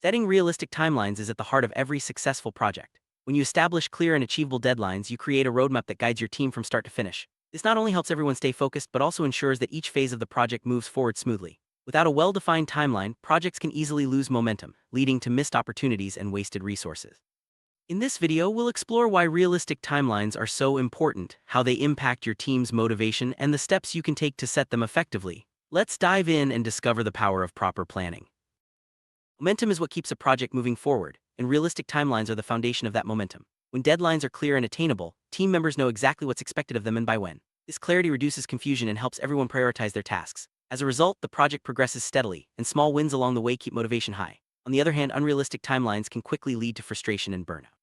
Setting realistic timelines is at the heart of every successful project. When you establish clear and achievable deadlines, you create a roadmap that guides your team from start to finish. This not only helps everyone stay focused but also ensures that each phase of the project moves forward smoothly. Without a well-defined timeline, projects can easily lose momentum, leading to missed opportunities and wasted resources. In this video, we'll explore why realistic timelines are so important, how they impact your team's motivation, and the steps you can take to set them effectively. Let's dive in and discover the power of proper planning. Momentum is what keeps a project moving forward, and realistic timelines are the foundation of that momentum. When deadlines are clear and attainable, team members know exactly what's expected of them and by when. This clarity reduces confusion and helps everyone prioritize their tasks. As a result, the project progresses steadily, and small wins along the way keep motivation high. On the other hand, unrealistic timelines can quickly lead to frustration and burnout.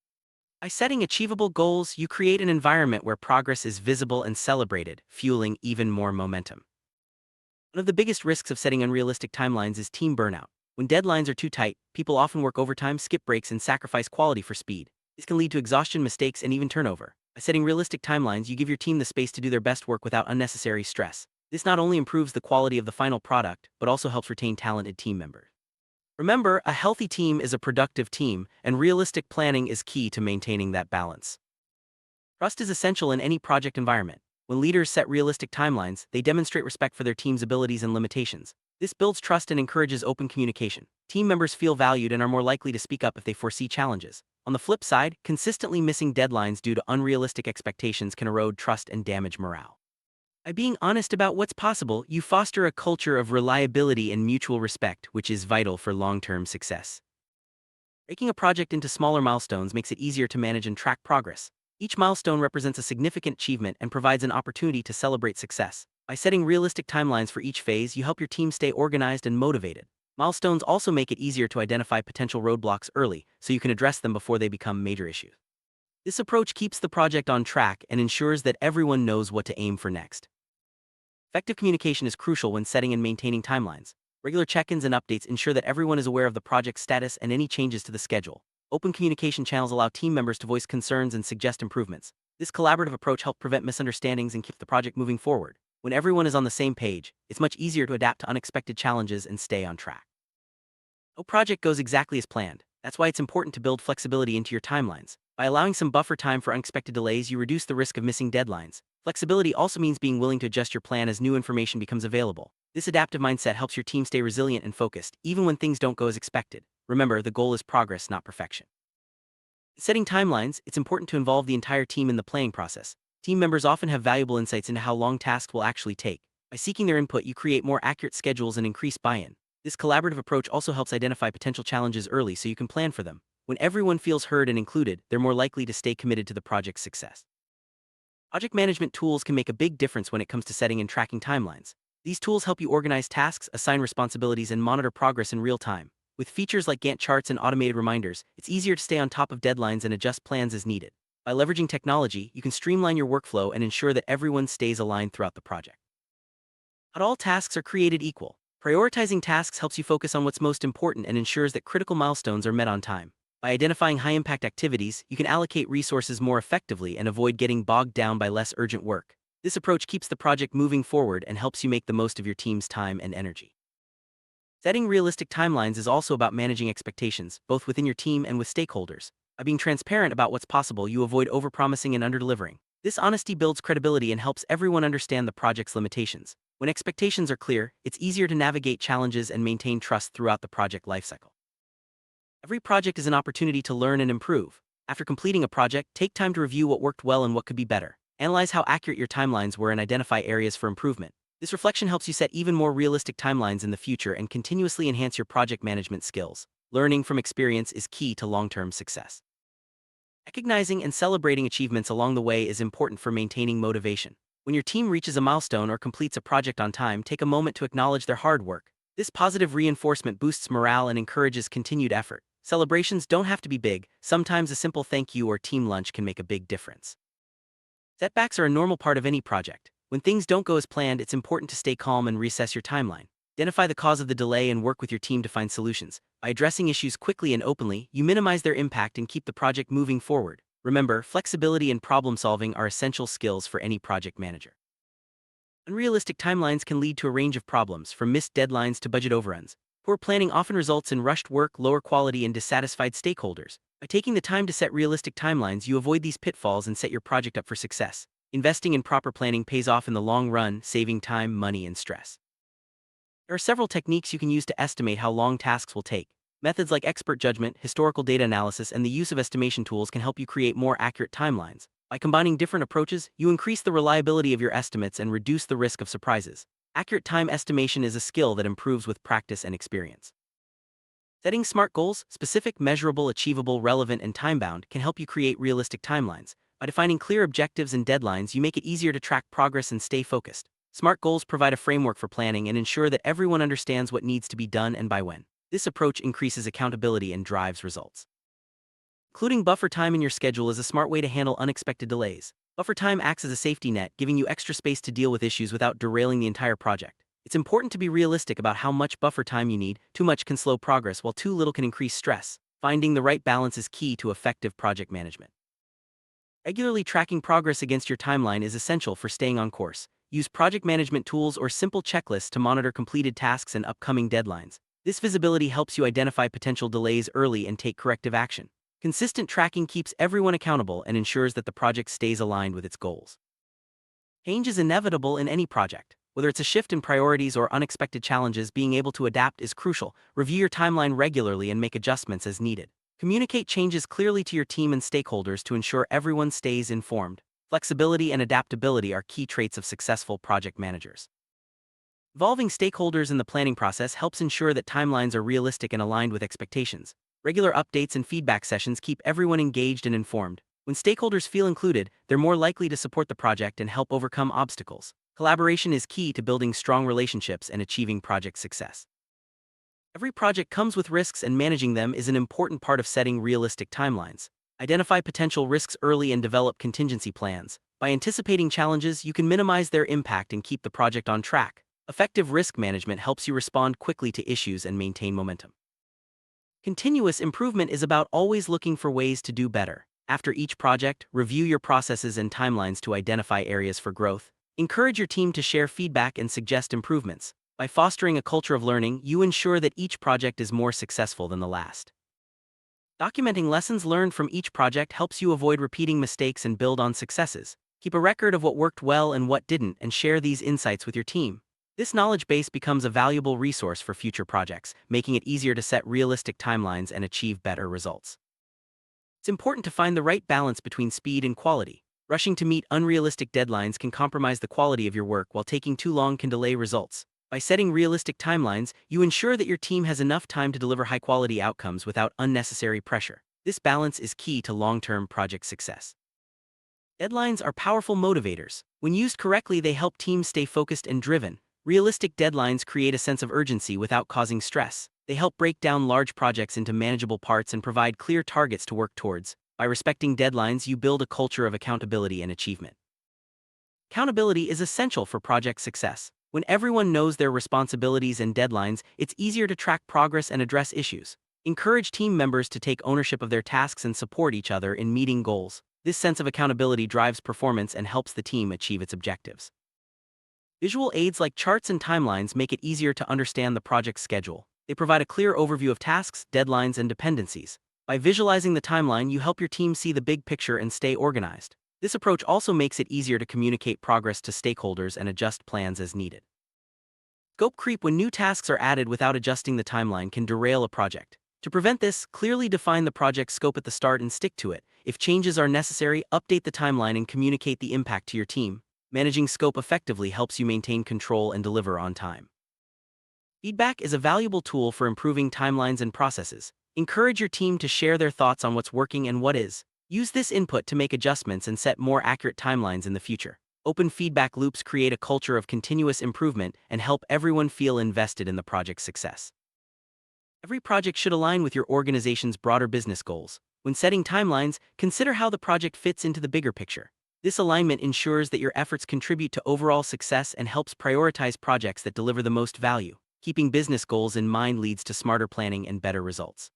By setting achievable goals, you create an environment where progress is visible and celebrated, fueling even more momentum. One of the biggest risks of setting unrealistic timelines is team burnout. When deadlines are too tight, people often work overtime, skip breaks, and sacrifice quality for speed. This can lead to exhaustion, mistakes, and even turnover. By setting realistic timelines, you give your team the space to do their best work without unnecessary stress. This not only improves the quality of the final product, but also helps retain talented team members. Remember, a healthy team is a productive team, and realistic planning is key to maintaining that balance. Trust is essential in any project environment. When leaders set realistic timelines, they demonstrate respect for their team's abilities and limitations. This builds trust and encourages open communication. Team members feel valued and are more likely to speak up if they foresee challenges. On the flip side, consistently missing deadlines due to unrealistic expectations can erode trust and damage morale. By being honest about what's possible, you foster a culture of reliability and mutual respect, which is vital for long-term success. Breaking a project into smaller milestones makes it easier to manage and track progress. Each milestone represents a significant achievement and provides an opportunity to celebrate success. By setting realistic timelines for each phase, you help your team stay organized and motivated. Milestones also make it easier to identify potential roadblocks early, so you can address them before they become major issues. This approach keeps the project on track and ensures that everyone knows what to aim for next. Effective communication is crucial when setting and maintaining timelines. Regular check-ins and updates ensure that everyone is aware of the project's status and any changes to the schedule. Open communication channels allow team members to voice concerns and suggest improvements. This collaborative approach helps prevent misunderstandings and keep the project moving forward. When everyone is on the same page, it's much easier to adapt to unexpected challenges and stay on track. No project goes exactly as planned. That's why it's important to build flexibility into your timelines. By allowing some buffer time for unexpected delays, you reduce the risk of missing deadlines. Flexibility also means being willing to adjust your plan as new information becomes available. This adaptive mindset helps your team stay resilient and focused, even when things don't go as expected. Remember, the goal is progress, not perfection. In setting timelines, it's important to involve the entire team in the planning process. Team members often have valuable insights into how long tasks will actually take. By seeking their input, you create more accurate schedules and increase buy-in. This collaborative approach also helps identify potential challenges early so you can plan for them. When everyone feels heard and included, they're more likely to stay committed to the project's success. Project management tools can make a big difference when it comes to setting and tracking timelines. These tools help you organize tasks, assign responsibilities, and monitor progress in real time. With features like Gantt charts and automated reminders, it's easier to stay on top of deadlines and adjust plans as needed. By leveraging technology, you can streamline your workflow and ensure that everyone stays aligned throughout the project. Not all tasks are created equal. Prioritizing tasks helps you focus on what's most important and ensures that critical milestones are met on time. By identifying high-impact activities, you can allocate resources more effectively and avoid getting bogged down by less urgent work. This approach keeps the project moving forward and helps you make the most of your team's time and energy. Setting realistic timelines is also about managing expectations, both within your team and with stakeholders. By being transparent about what's possible, you avoid overpromising and underdelivering. This honesty builds credibility and helps everyone understand the project's limitations. When expectations are clear, it's easier to navigate challenges and maintain trust throughout the project lifecycle. Every project is an opportunity to learn and improve. After completing a project, take time to review what worked well and what could be better. Analyze how accurate your timelines were and identify areas for improvement. This reflection helps you set even more realistic timelines in the future and continuously enhance your project management skills. Learning from experience is key to long-term success. Recognizing and celebrating achievements along the way is important for maintaining motivation. When your team reaches a milestone or completes a project on time, take a moment to acknowledge their hard work. This positive reinforcement boosts morale and encourages continued effort. Celebrations don't have to be big. Sometimes a simple thank you or team lunch can make a big difference. Setbacks are a normal part of any project. When things don't go as planned, it's important to stay calm and reassess your timeline. Identify the cause of the delay and work with your team to find solutions. By addressing issues quickly and openly, you minimize their impact and keep the project moving forward. Remember, flexibility and problem-solving are essential skills for any project manager. Unrealistic timelines can lead to a range of problems, from missed deadlines to budget overruns. Poor planning often results in rushed work, lower quality, and dissatisfied stakeholders. By taking the time to set realistic timelines, you avoid these pitfalls and set your project up for success. Investing in proper planning pays off in the long run, saving time, money, and stress. There are several techniques you can use to estimate how long tasks will take. Methods like expert judgment, historical data analysis, and the use of estimation tools can help you create more accurate timelines. By combining different approaches, you increase the reliability of your estimates and reduce the risk of surprises. Accurate time estimation is a skill that improves with practice and experience. Setting SMART goals, specific, measurable, achievable, relevant, and time-bound, can help you create realistic timelines. By defining clear objectives and deadlines, you make it easier to track progress and stay focused. SMART goals provide a framework for planning and ensure that everyone understands what needs to be done and by when. This approach increases accountability and drives results. Including buffer time in your schedule is a smart way to handle unexpected delays. Buffer time acts as a safety net, giving you extra space to deal with issues without derailing the entire project. It's important to be realistic about how much buffer time you need. Too much can slow progress, while too little can increase stress. Finding the right balance is key to effective project management. Regularly tracking progress against your timeline is essential for staying on course. Use project management tools or simple checklists to monitor completed tasks and upcoming deadlines. This visibility helps you identify potential delays early and take corrective action. Consistent tracking keeps everyone accountable and ensures that the project stays aligned with its goals. Change is inevitable in any project. Whether it's a shift in priorities or unexpected challenges, being able to adapt is crucial. Review your timeline regularly and make adjustments as needed. Communicate changes clearly to your team and stakeholders to ensure everyone stays informed. Flexibility and adaptability are key traits of successful project managers. Involving stakeholders in the planning process helps ensure that timelines are realistic and aligned with expectations. Regular updates and feedback sessions keep everyone engaged and informed. When stakeholders feel included, they're more likely to support the project and help overcome obstacles. Collaboration is key to building strong relationships and achieving project success. Every project comes with risks, and managing them is an important part of setting realistic timelines. Identify potential risks early and develop contingency plans. By anticipating challenges, you can minimize their impact and keep the project on track. Effective risk management helps you respond quickly to issues and maintain momentum. Continuous improvement is about always looking for ways to do better. After each project, review your processes and timelines to identify areas for growth. Encourage your team to share feedback and suggest improvements. By fostering a culture of learning, you ensure that each project is more successful than the last. Documenting lessons learned from each project helps you avoid repeating mistakes and build on successes. Keep a record of what worked well and what didn't, and share these insights with your team. This knowledge base becomes a valuable resource for future projects, making it easier to set realistic timelines and achieve better results. It's important to find the right balance between speed and quality. Rushing to meet unrealistic deadlines can compromise the quality of your work, while taking too long can delay results. By setting realistic timelines, you ensure that your team has enough time to deliver high-quality outcomes without unnecessary pressure. This balance is key to long-term project success. Deadlines are powerful motivators. When used correctly, they help teams stay focused and driven. Realistic deadlines create a sense of urgency without causing stress. They help break down large projects into manageable parts and provide clear targets to work towards. By respecting deadlines, you build a culture of accountability and achievement. Accountability is essential for project success. When everyone knows their responsibilities and deadlines, it's easier to track progress and address issues. Encourage team members to take ownership of their tasks and support each other in meeting goals. This sense of accountability drives performance and helps the team achieve its objectives. Visual aids like charts and timelines make it easier to understand the project schedule. They provide a clear overview of tasks, deadlines, and dependencies. By visualizing the timeline, you help your team see the big picture and stay organized. This approach also makes it easier to communicate progress to stakeholders and adjust plans as needed. Scope creep: when new tasks are added without adjusting the timeline, can derail a project. To prevent this, clearly define the project scope at the start and stick to it. If changes are necessary, update the timeline and communicate the impact to your team. Managing scope effectively helps you maintain control and deliver on time. Feedback is a valuable tool for improving timelines and processes. Encourage your team to share their thoughts on what's working and what is. Use this input to make adjustments and set more accurate timelines in the future. Open feedback loops create a culture of continuous improvement and help everyone feel invested in the project's success. Every project should align with your organization's broader business goals. When setting timelines, consider how the project fits into the bigger picture. This alignment ensures that your efforts contribute to overall success and helps prioritize projects that deliver the most value. Keeping business goals in mind leads to smarter planning and better results.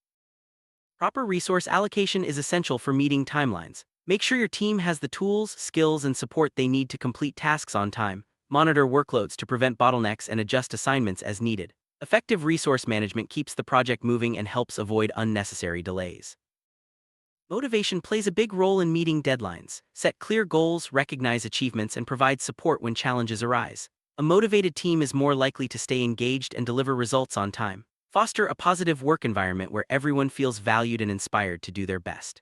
Proper resource allocation is essential for meeting timelines. Make sure your team has the tools, skills, and support they need to complete tasks on time. Monitor workloads to prevent bottlenecks and adjust assignments as needed. Effective resource management keeps the project moving and helps avoid unnecessary delays. Motivation plays a big role in meeting deadlines. Set clear goals, recognize achievements, and provide support when challenges arise. A motivated team is more likely to stay engaged and deliver results on time. Foster a positive work environment where everyone feels valued and inspired to do their best.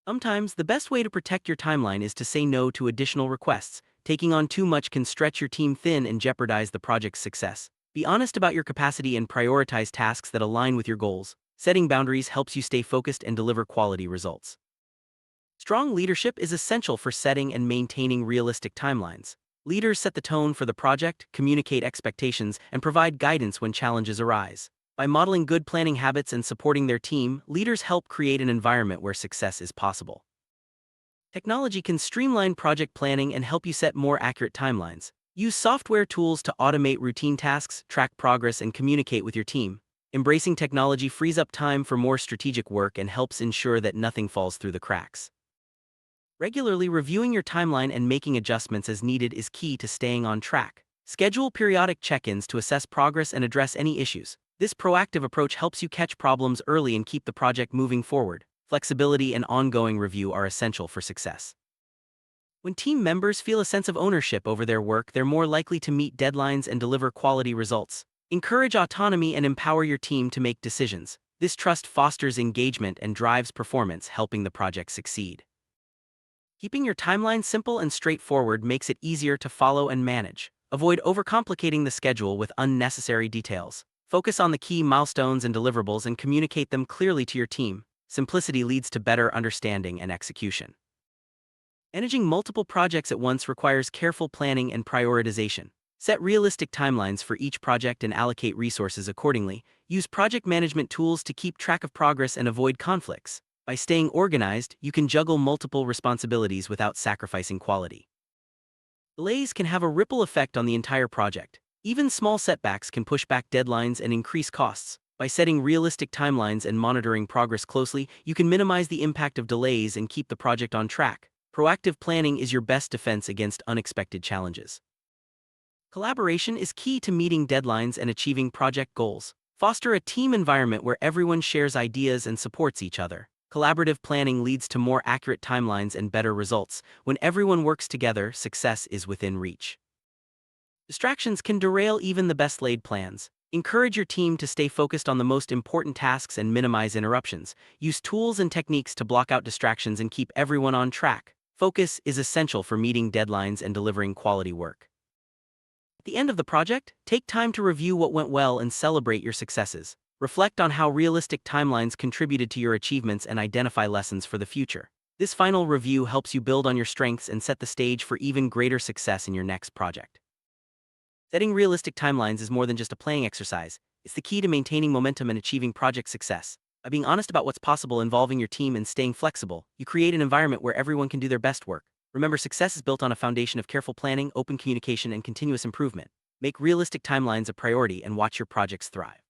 Sometimes, the best way to protect your timeline is to say no to additional requests. Taking on too much can stretch your team thin and jeopardize the project's success. Be honest about your capacity and prioritize tasks that align with your goals. Setting boundaries helps you stay focused and deliver quality results. Strong leadership is essential for setting and maintaining realistic timelines. Leaders set the tone for the project, communicate expectations, and provide guidance when challenges arise. By modeling good planning habits and supporting their team, leaders help create an environment where success is possible. Technology can streamline project planning and help you set more accurate timelines. Use software tools to automate routine tasks, track progress, and communicate with your team. Embracing technology frees up time for more strategic work and helps ensure that nothing falls through the cracks. Regularly reviewing your timeline and making adjustments as needed is key to staying on track. Schedule periodic check-ins to assess progress and address any issues. This proactive approach helps you catch problems early and keep the project moving forward. Flexibility and ongoing review are essential for success. When team members feel a sense of ownership over their work, they're more likely to meet deadlines and deliver quality results. Encourage autonomy and empower your team to make decisions. This trust fosters engagement and drives performance, helping the project succeed. Keeping your timeline simple and straightforward makes it easier to follow and manage. Avoid overcomplicating the schedule with unnecessary details. Focus on the key milestones and deliverables and communicate them clearly to your team. Simplicity leads to better understanding and execution. Managing multiple projects at once requires careful planning and prioritization. Set realistic timelines for each project and allocate resources accordingly. Use project management tools to keep track of progress and avoid conflicts. By staying organized, you can juggle multiple responsibilities without sacrificing quality. Delays can have a ripple effect on the entire project. Even small setbacks can push back deadlines and increase costs. By setting realistic timelines and monitoring progress closely, you can minimize the impact of delays and keep the project on track. Proactive planning is your best defense against unexpected challenges. Collaboration is key to meeting deadlines and achieving project goals. Foster a team environment where everyone shares ideas and supports each other. Collaborative planning leads to more accurate timelines and better results. When everyone works together, success is within reach. Distractions can derail even the best-laid plans. Encourage your team to stay focused on the most important tasks and minimize interruptions. Use tools and techniques to block out distractions and keep everyone on track. Focus is essential for meeting deadlines and delivering quality work. At the end of the project, take time to review what went well and celebrate your successes. Reflect on how realistic timelines contributed to your achievements and identify lessons for the future. This final review helps you build on your strengths and set the stage for even greater success in your next project. Setting realistic timelines is more than just a playing exercise. It's the key to maintaining momentum and achieving project success. By being honest about what's possible, involving your team, and staying flexible, you create an environment where everyone can do their best work. Remember, success is built on a foundation of careful planning, open communication, and continuous improvement. Make realistic timelines a priority and watch your projects thrive.